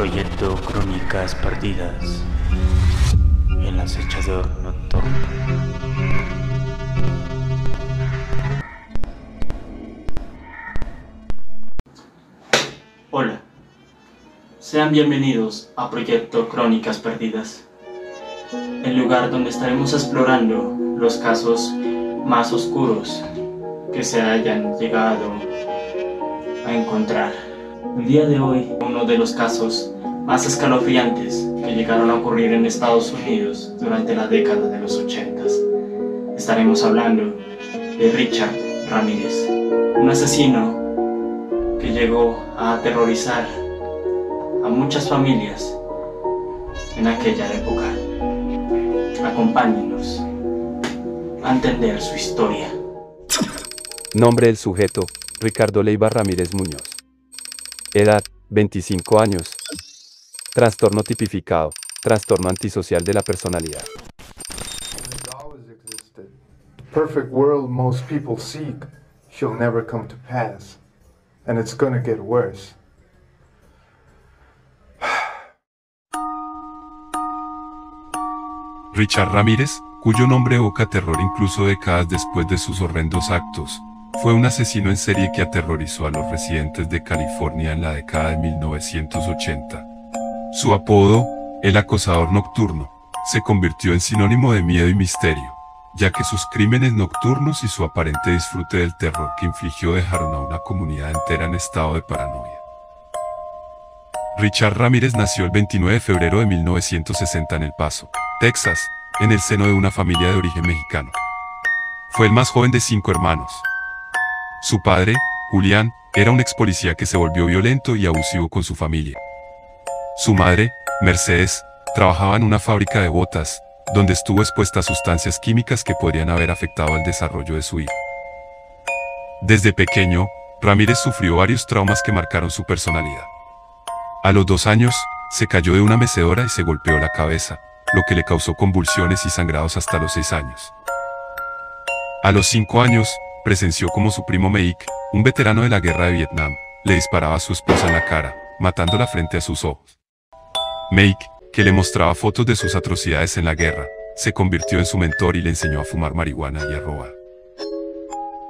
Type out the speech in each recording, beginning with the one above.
Proyecto Crónicas Perdidas. El acechador nocturno. Hola, sean bienvenidos a Proyecto Crónicas Perdidas, el lugar donde estaremos explorando los casos más oscuros que se hayan llegado a encontrar. El día de hoy, uno de los casos más escalofriantes que llegaron a ocurrir en Estados Unidos durante la década de los 80. Estaremos hablando de Richard Ramírez, un asesino que llegó a aterrorizar a muchas familias en aquella época. Acompáñenos a entender su historia. Nombre del sujeto: Ricardo Leiva Ramírez Muñoz. Edad: 25 años. Trastorno tipificado: trastorno antisocial de la personalidad. Has always existed. The perfect world most people seek shall never come to pass, and it's gonna get worse. Richard Ramírez, cuyo nombre evoca terror incluso décadas después de sus horrendos actos, fue un asesino en serie que aterrorizó a los residentes de California en la década de 1980. Su apodo, el acosador nocturno, se convirtió en sinónimo de miedo y misterio, ya que sus crímenes nocturnos y su aparente disfrute del terror que infligió dejaron a una comunidad entera en estado de paranoia. Richard Ramírez nació el 29 de febrero de 1960 en El Paso, Texas, en el seno de una familia de origen mexicano. Fue el más joven de 5 hermanos. Su padre, Julián, era un ex policía que se volvió violento y abusivo con su familia. Su madre, Mercedes, trabajaba en una fábrica de botas, donde estuvo expuesta a sustancias químicas que podrían haber afectado el desarrollo de su hijo. Desde pequeño, Ramírez sufrió varios traumas que marcaron su personalidad. A los 2 años, se cayó de una mecedora y se golpeó la cabeza, lo que le causó convulsiones y sangrados hasta los 6 años. A los 5 años, presenció como su primo Meik, un veterano de la guerra de Vietnam, le disparaba a su esposa en la cara, matándola frente a sus ojos. Meik, que le mostraba fotos de sus atrocidades en la guerra, se convirtió en su mentor y le enseñó a fumar marihuana y a robar.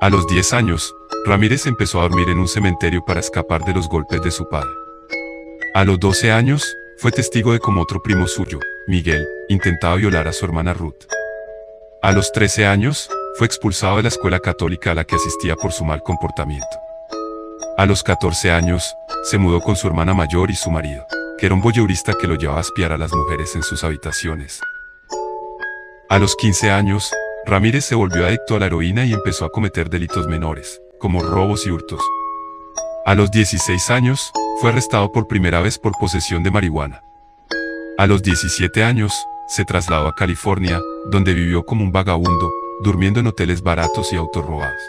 A los 10 años, Ramírez empezó a dormir en un cementerio para escapar de los golpes de su padre. A los 12 años, fue testigo de cómo otro primo suyo, Miguel, intentaba violar a su hermana Ruth. A los 13 años, fue expulsado de la escuela católica a la que asistía por su mal comportamiento. A los 14 años, se mudó con su hermana mayor y su marido, que era un voyeurista que lo llevaba a espiar a las mujeres en sus habitaciones. A los 15 años, Ramírez se volvió adicto a la heroína y empezó a cometer delitos menores, como robos y hurtos. A los 16 años, fue arrestado por primera vez por posesión de marihuana. A los 17 años, se trasladó a California, donde vivió como un vagabundo, durmiendo en hoteles baratos y autos robados.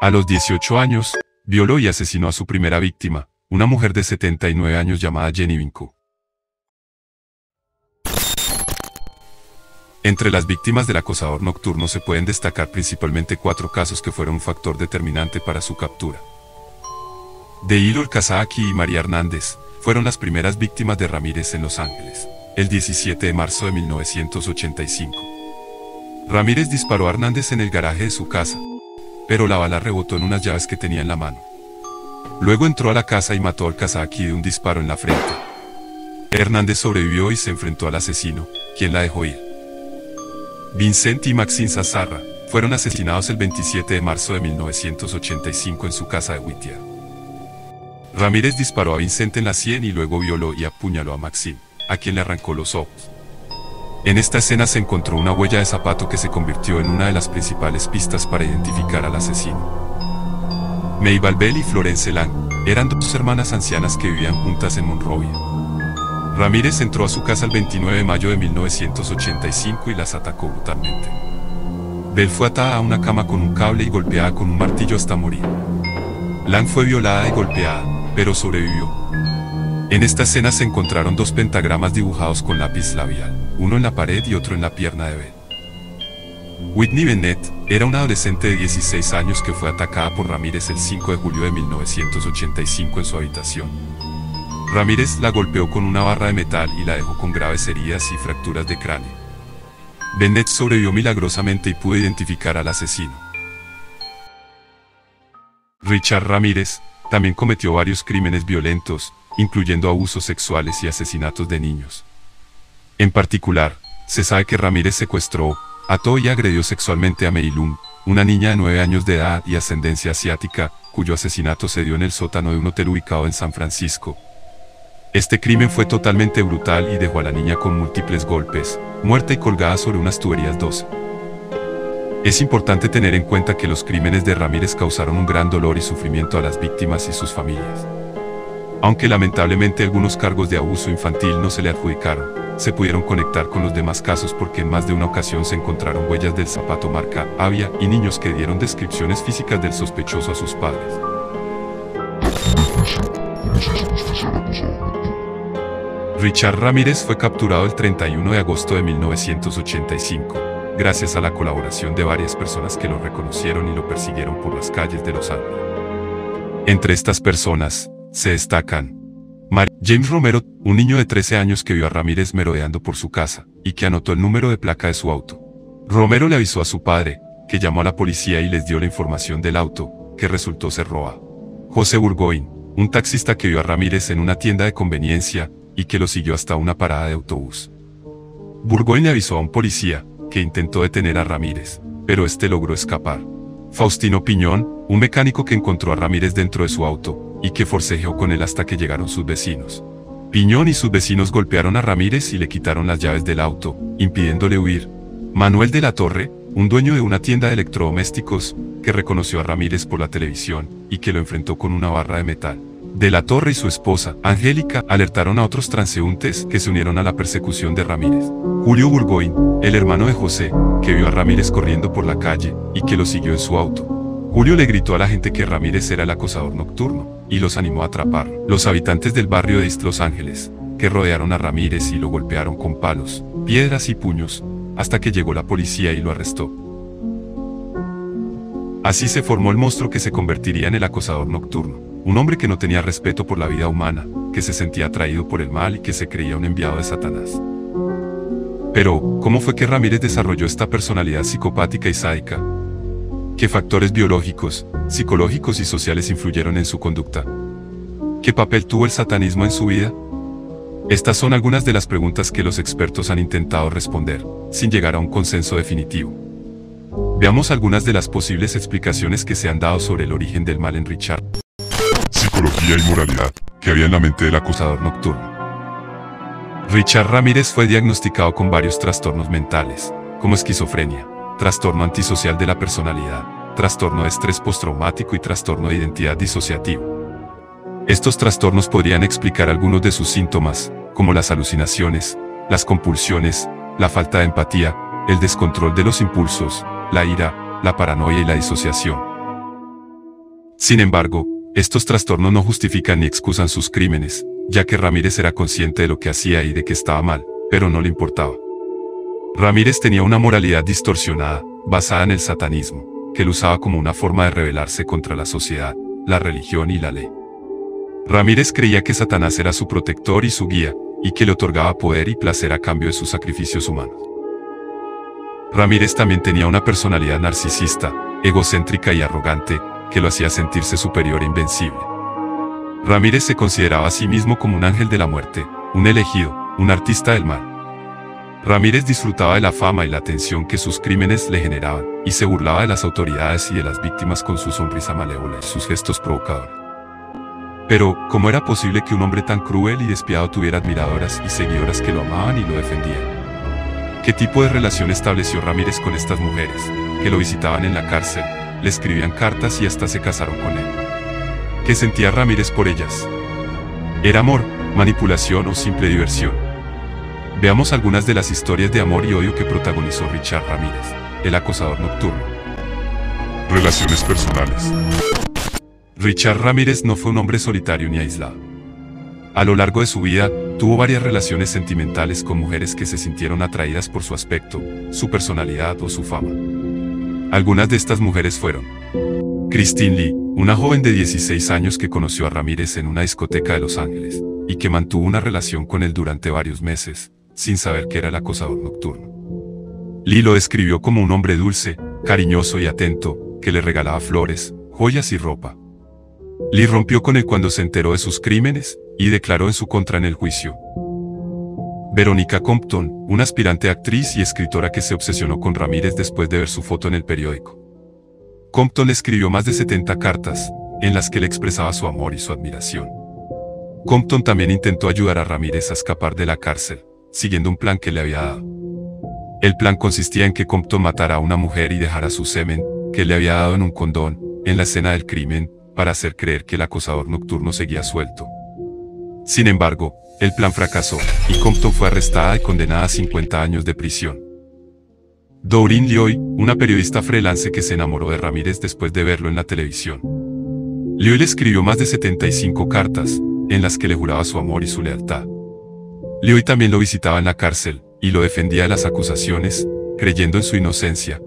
A los 18 años, violó y asesinó a su primera víctima, una mujer de 79 años llamada Jenny Vincu. Entre las víctimas del acosador nocturno se pueden destacar principalmente 4 casos que fueron un factor determinante para su captura. Deilor Kazaki y María Hernández fueron las primeras víctimas de Ramírez en Los Ángeles, el 17 de marzo de 1985. Ramírez disparó a Hernández en el garaje de su casa, pero la bala rebotó en unas llaves que tenía en la mano. Luego entró a la casa y mató al Kazaki de un disparo en la frente. Hernández sobrevivió y se enfrentó al asesino, quien la dejó ir. Vincent y Maxine Zazarra fueron asesinados el 27 de marzo de 1985 en su casa de Whittier. Ramírez disparó a Vincent en la sien y luego violó y apuñaló a Maxine, a quien le arrancó los ojos. En esta escena se encontró una huella de zapato que se convirtió en una de las principales pistas para identificar al asesino. Mabel Bell y Florence Lang eran 2 hermanas ancianas que vivían juntas en Monrovia. Ramírez entró a su casa el 29 de mayo de 1985 y las atacó brutalmente. Bell fue atada a una cama con un cable y golpeada con un martillo hasta morir. Lang fue violada y golpeada, pero sobrevivió. En esta escena se encontraron 2 pentagramas dibujados con lápiz labial, uno en la pared y otro en la pierna de Bell. Whitney Bennett era una adolescente de 16 años que fue atacada por Ramírez el 5 de julio de 1985 en su habitación. Ramírez la golpeó con una barra de metal y la dejó con graves heridas y fracturas de cráneo. Bennett sobrevivió milagrosamente y pudo identificar al asesino. Richard Ramírez también cometió varios crímenes violentos, incluyendo abusos sexuales y asesinatos de niños. En particular, se sabe que Ramírez secuestró, ató y agredió sexualmente a Mei Lung, una niña de 9 años de edad y ascendencia asiática, cuyo asesinato se dio en el sótano de un hotel ubicado en San Francisco. Este crimen fue totalmente brutal y dejó a la niña con múltiples golpes, muerta y colgada sobre unas tuberías 12. Es importante tener en cuenta que los crímenes de Ramírez causaron un gran dolor y sufrimiento a las víctimas y sus familias. Aunque lamentablemente algunos cargos de abuso infantil no se le adjudicaron, se pudieron conectar con los demás casos porque en más de una ocasión se encontraron huellas del zapato marca Avia y niños que dieron descripciones físicas del sospechoso a sus padres. Richard Ramírez fue capturado el 31 de agosto de 1985, gracias a la colaboración de varias personas que lo reconocieron y lo persiguieron por las calles de Los Ángeles. Entre estas personas, se destacan James Romero, un niño de 13 años que vio a Ramírez merodeando por su casa, y que anotó el número de placa de su auto. Romero le avisó a su padre, que llamó a la policía y les dio la información del auto, que resultó ser robado. José Burgoyne, un taxista que vio a Ramírez en una tienda de conveniencia, y que lo siguió hasta una parada de autobús. Burgoyne le avisó a un policía, que intentó detener a Ramírez, pero este logró escapar. Faustino Piñón, un mecánico que encontró a Ramírez dentro de su auto, y que forcejeó con él hasta que llegaron sus vecinos. Piñón y sus vecinos golpearon a Ramírez y le quitaron las llaves del auto, impidiéndole huir. Manuel de la Torre, un dueño de una tienda de electrodomésticos, que reconoció a Ramírez por la televisión, y que lo enfrentó con una barra de metal. De la Torre y su esposa, Angélica, alertaron a otros transeúntes que se unieron a la persecución de Ramírez. Julio Burgoyne, el hermano de José, que vio a Ramírez corriendo por la calle, y que lo siguió en su auto. Julio le gritó a la gente que Ramírez era el acosador nocturno, y los animó a atraparlo. Los habitantes del barrio de East Los Ángeles, que rodearon a Ramírez y lo golpearon con palos, piedras y puños, hasta que llegó la policía y lo arrestó. Así se formó el monstruo que se convertiría en el acosador nocturno, un hombre que no tenía respeto por la vida humana, que se sentía atraído por el mal y que se creía un enviado de Satanás. Pero, ¿cómo fue que Ramírez desarrolló esta personalidad psicopática y sádica? ¿Qué factores biológicos, psicológicos y sociales influyeron en su conducta? ¿Qué papel tuvo el satanismo en su vida? Estas son algunas de las preguntas que los expertos han intentado responder, sin llegar a un consenso definitivo. Veamos algunas de las posibles explicaciones que se han dado sobre el origen del mal en Richard. Psicología y moralidad, que había en la mente del acosador nocturno. Richard Ramírez fue diagnosticado con varios trastornos mentales, como esquizofrenia, trastorno antisocial de la personalidad, trastorno de estrés postraumático y trastorno de identidad disociativo. Estos trastornos podrían explicar algunos de sus síntomas, como las alucinaciones, las compulsiones, la falta de empatía, el descontrol de los impulsos, la ira, la paranoia y la disociación. Sin embargo, estos trastornos no justifican ni excusan sus crímenes, ya que Ramírez era consciente de lo que hacía y de que estaba mal, pero no le importaba. Ramírez tenía una moralidad distorsionada, basada en el satanismo, que él usaba como una forma de rebelarse contra la sociedad, la religión y la ley. Ramírez creía que Satanás era su protector y su guía, y que le otorgaba poder y placer a cambio de sus sacrificios humanos. Ramírez también tenía una personalidad narcisista, egocéntrica y arrogante, que lo hacía sentirse superior e invencible. Ramírez se consideraba a sí mismo como un ángel de la muerte, un elegido, un artista del mal. Ramírez disfrutaba de la fama y la atención que sus crímenes le generaban, y se burlaba de las autoridades y de las víctimas con su sonrisa malévola y sus gestos provocadores. Pero, ¿cómo era posible que un hombre tan cruel y despiadado tuviera admiradoras y seguidoras que lo amaban y lo defendían? ¿Qué tipo de relación estableció Ramírez con estas mujeres, que lo visitaban en la cárcel, le escribían cartas y hasta se casaron con él? ¿Qué sentía Ramírez por ellas? ¿Era amor, manipulación o simple diversión? Veamos algunas de las historias de amor y odio que protagonizó Richard Ramírez, el acosador nocturno. Relaciones personales. Richard Ramírez no fue un hombre solitario ni aislado. A lo largo de su vida, tuvo varias relaciones sentimentales con mujeres que se sintieron atraídas por su aspecto, su personalidad o su fama. Algunas de estas mujeres fueron Christine Lee, una joven de 16 años que conoció a Ramírez en una discoteca de Los Ángeles. y que mantuvo una relación con él durante varios meses, sin saber que era el acosador nocturno. Lee lo describió como un hombre dulce, cariñoso y atento, que le regalaba flores, joyas y ropa. Lee rompió con él cuando se enteró de sus crímenes, y declaró en su contra en el juicio. Verónica Compton, una aspirante actriz y escritora que se obsesionó con Ramírez después de ver su foto en el periódico. Compton le escribió más de 70 cartas, en las que le expresaba su amor y su admiración. Compton también intentó ayudar a Ramírez a escapar de la cárcel, siguiendo un plan que le había dado. El plan consistía en que Compton matara a una mujer y dejara su semen, que le había dado en un condón, en la escena del crimen, para hacer creer que el acosador nocturno seguía suelto. Sin embargo, el plan fracasó, y Compton fue arrestada y condenada a 50 años de prisión. Doreen Lioy, una periodista freelance que se enamoró de Ramírez después de verlo en la televisión. Lioy le escribió más de 75 cartas, en las que le juraba su amor y su lealtad. Lioy también lo visitaba en la cárcel, y lo defendía de las acusaciones, creyendo en su inocencia.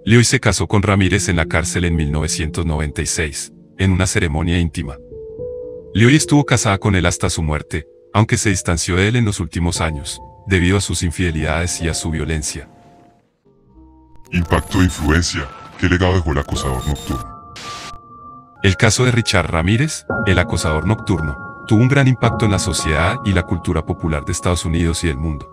Lioy se casó con Ramírez en la cárcel en 1996, en una ceremonia íntima. Lioy estuvo casada con él hasta su muerte, aunque se distanció de él en los últimos años, debido a sus infidelidades y a su violencia. Impacto e influencia. ¿Qué legado dejó el acosador nocturno? El caso de Richard Ramírez, el acosador nocturno, tuvo un gran impacto en la sociedad y la cultura popular de Estados Unidos y del mundo.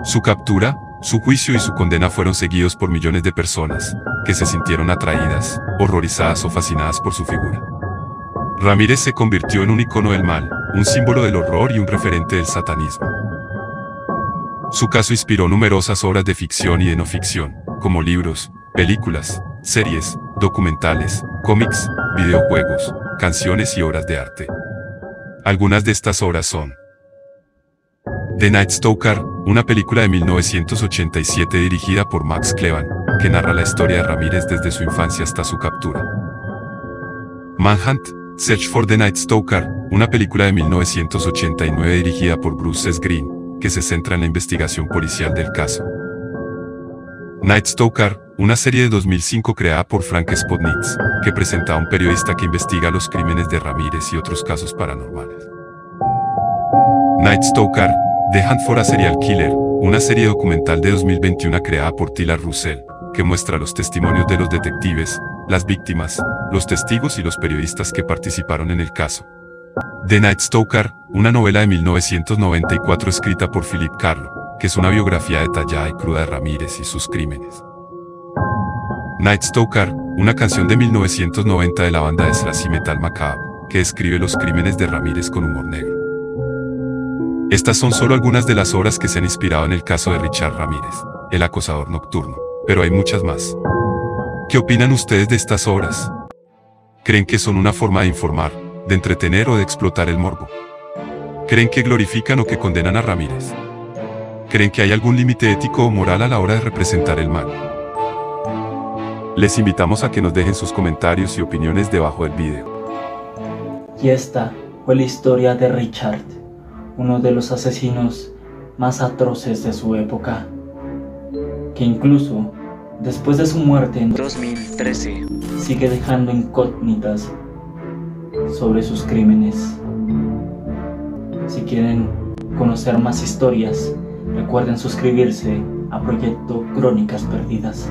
Su captura, su juicio y su condena fueron seguidos por millones de personas, que se sintieron atraídas, horrorizadas o fascinadas por su figura. Ramírez se convirtió en un icono del mal, un símbolo del horror y un referente del satanismo. Su caso inspiró numerosas obras de ficción y de no ficción, como libros, películas, series, documentales, cómics, videojuegos, canciones y obras de arte. Algunas de estas obras son The Night Stalker, una película de 1987 dirigida por Max Kleban, que narra la historia de Ramírez desde su infancia hasta su captura. Manhunt, Search for the Night Stalker, una película de 1989 dirigida por Bruce S. Green, que se centra en la investigación policial del caso. Night Stalker, una serie de 2005 creada por Frank Spotnitz, que presenta a un periodista que investiga los crímenes de Ramírez y otros casos paranormales. Night Stalker, The Hunt for a Serial Killer, una serie documental de 2021 creada por Tyler Russell, que muestra los testimonios de los detectives, las víctimas, los testigos y los periodistas que participaron en el caso. The Night Stalker, una novela de 1994 escrita por Philip Carlo, que es una biografía detallada y cruda de Ramírez y sus crímenes. Night Stalker, una canción de 1990 de la banda de thrash metal Macabre, que describe los crímenes de Ramírez con humor negro. Estas son solo algunas de las obras que se han inspirado en el caso de Richard Ramírez, el acosador nocturno, pero hay muchas más. ¿Qué opinan ustedes de estas obras? ¿Creen que son una forma de informar, de entretener o de explotar el morbo? ¿Creen que glorifican o que condenan a Ramírez? ¿Creen que hay algún límite ético o moral a la hora de representar el mal? Les invitamos a que nos dejen sus comentarios y opiniones debajo del video. Y esta fue la historia de Richard, uno de los asesinos más atroces de su época, que incluso después de su muerte en 2013 sigue dejando incógnitas sobre sus crímenes. Si quieren conocer más historias, recuerden suscribirse a Proyecto Crónicas Perdidas.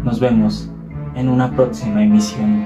Nos vemos en una próxima emisión.